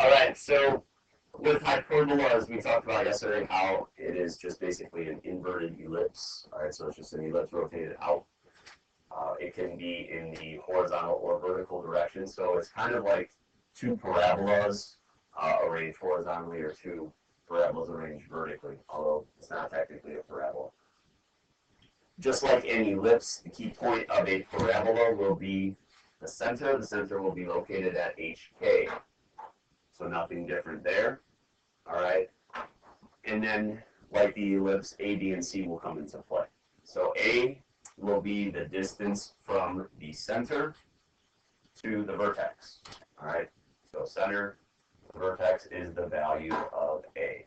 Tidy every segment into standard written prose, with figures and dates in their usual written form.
All right, so with hyperbola, as we talked about yesterday, how it is just basically an inverted ellipse. All right, so it's just an ellipse rotated out. It can be in the horizontal or vertical direction, so it's kind of like two parabolas arranged horizontally or two parabolas arranged vertically, although it's not technically a parabola. Just like an ellipse, the key point of a parabola will be the center. The center will be located at HK. So nothing different there. All right. And then, like the ellipse, A, B, and C will come into play. So A will be the distance from the center to the vertex. All right. So center, vertex is the value of A.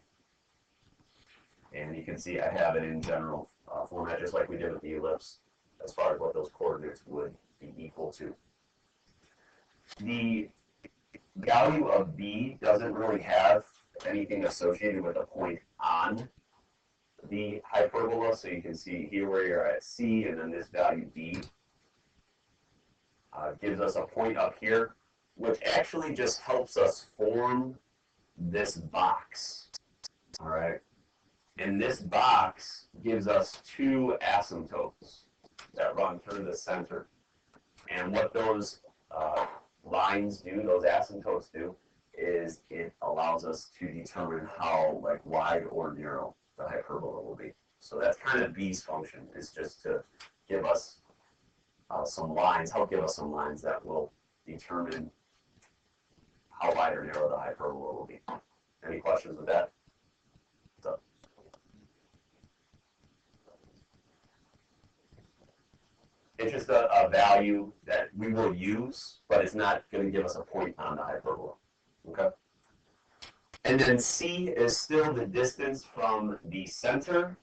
And you can see I have it in general format, just like we did with the ellipse, as far as what those coordinates would be equal to. The value of B doesn't really have anything associated with a point on the hyperbola. So you can see here where you're at C, and then this value B gives us a point up here, which actually just helps us form this box. All right. And this box gives us two asymptotes that run through the center. And what those lines do, those asymptotes do, is it allows us to determine how wide or narrow the hyperbola will be. So that's kind of B's function, is just to give us some lines, help give us some lines that will determine how wide or narrow the hyperbola will be. Any questions with that? So. It's just a value that we will use, but it's not going to give us a point on the hyperbola. Okay? And then C is still the distance from the center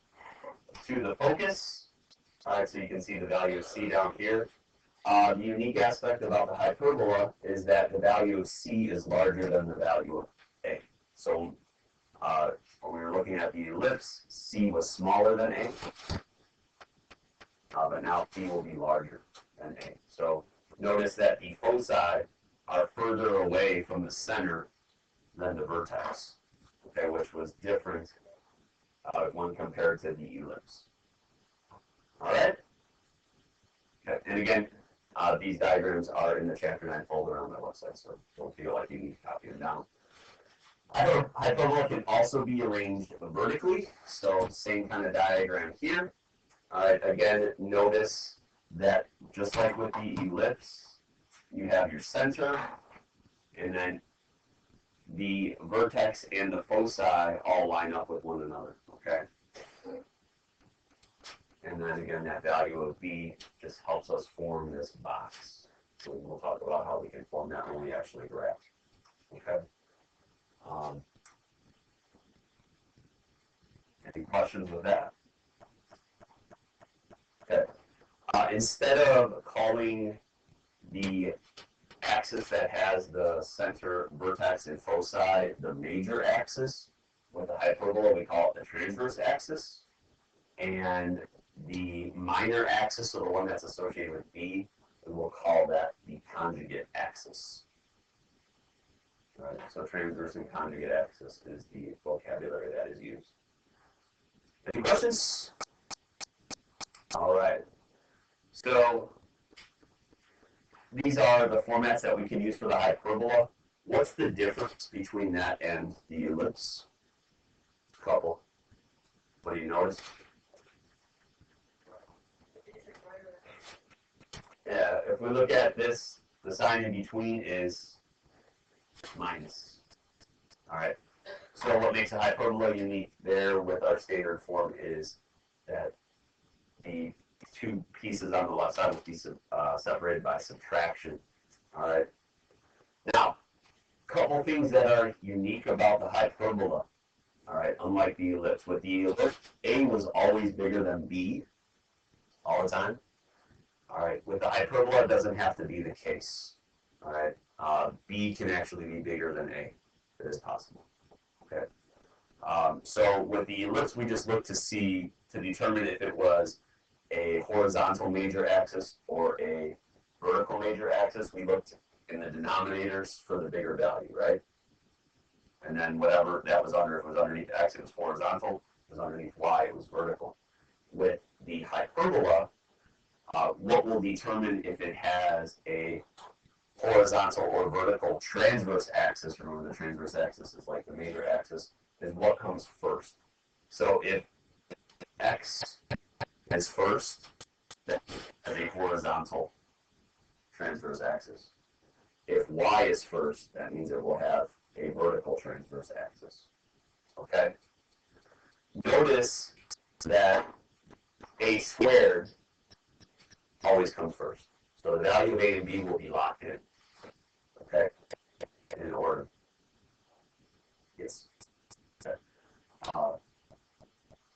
to the focus. All right, so you can see the value of C down here. The unique aspect about the hyperbola is that the value of C is larger than the value of A. So when we were looking at the ellipse, C was smaller than A. But now P will be larger than A. So notice that the foci are further away from the center than the vertex, okay, which was different when compared to the ellipse. All right? Okay. And again, these diagrams are in the Chapter 9 folder on my website, so don't feel like you need to copy them down. Hyperbola can also be arranged vertically, so same kind of diagram here. All right, again, notice that just like with the ellipse, you have your center, and then the vertex and the foci all line up with one another, okay? And then again, that value of B just helps us form this box. So we'll talk about how we can form that when we actually graph, okay? Any questions with that? Okay. Instead of calling the axis that has the center, vertex, and foci the major axis, with the hyperbola we call it the transverse axis. And the minor axis, so the one that's associated with B, we'll call that the conjugate axis. All right, so transverse and conjugate axis is the vocabulary that is used. Any questions? All right. So these are the formats that we can use for the hyperbola. What's the difference between that and the ellipse? Couple. What do you notice? Yeah, if we look at this, the sign in between is minus. All right. So what makes a hyperbola unique there with our standard form is that the two pieces on the left side will be separated by subtraction. All right. Now, a couple things that are unique about the hyperbola. All right, unlike the ellipse. With the ellipse, A was always bigger than B all the time. All right. With the hyperbola, it doesn't have to be the case. All right. B can actually be bigger than A. It is possible. Okay. So with the ellipse, we just look to see, to determine if it was a horizontal major axis or a vertical major axis. We looked in the denominators for the bigger value, right? And then whatever that was under, if it was underneath x, it was horizontal. If it was underneath y, it was vertical. With the hyperbola, what will determine if it has a horizontal or vertical transverse axis, remember the transverse axis is like the major axis, is what comes first. So if x is first, that has a horizontal transverse axis. If y is first, that means it will have a vertical transverse axis. Okay? Notice that a squared always comes first. So the value of a and b will be locked in. Okay? In order. Yes. Okay.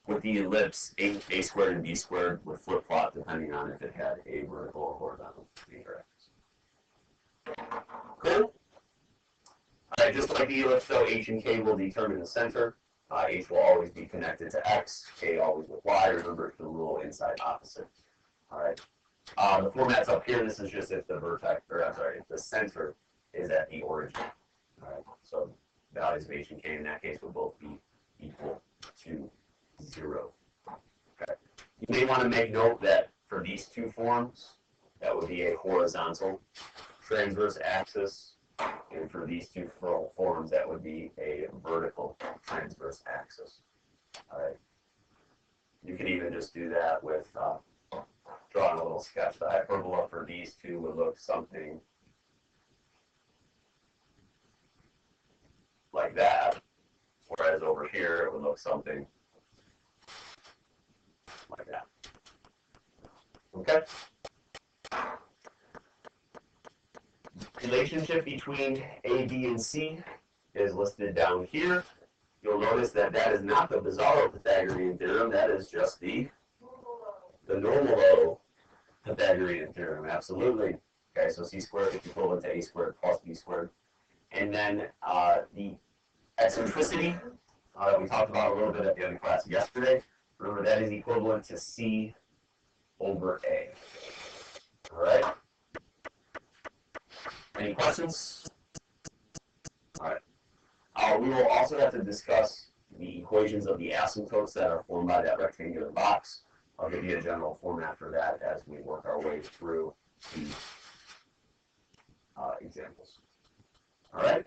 With the ellipse, a squared and b squared would flip-flop depending on if it had a vertical or horizontal major axis. Cool? All right, just like the ellipse, though, h and k will determine the center. H will always be connected to x, k always with y. Remember, it's the rule inside opposite. All right. The format's up here. This is just if the vertex, or I'm sorry, if the center is at the origin. All right. So values of h and k in that case will both be equal to 0. Okay. You may want to make note that for these two forms, that would be a horizontal transverse axis. And for these two forms, that would be a vertical transverse axis. All right. You could even just do that with drawing a little sketch. The hyperbola for these two would look something like that, whereas over here it would look something like that. Okay? Relationship between A, B, and C is listed down here. You'll notice that that is not the bizarro Pythagorean theorem. That is just the normal Pythagorean theorem. Absolutely. Okay, so c squared is equivalent to a squared plus b squared. And then the eccentricity that we talked about a little bit at the end of class yesterday. Remember, that is equivalent to c over a. All right. Any questions? All right. We will also have to discuss the equations of the asymptotes that are formed by that rectangular box. I'll give you a general format for that as we work our way through the examples. All right.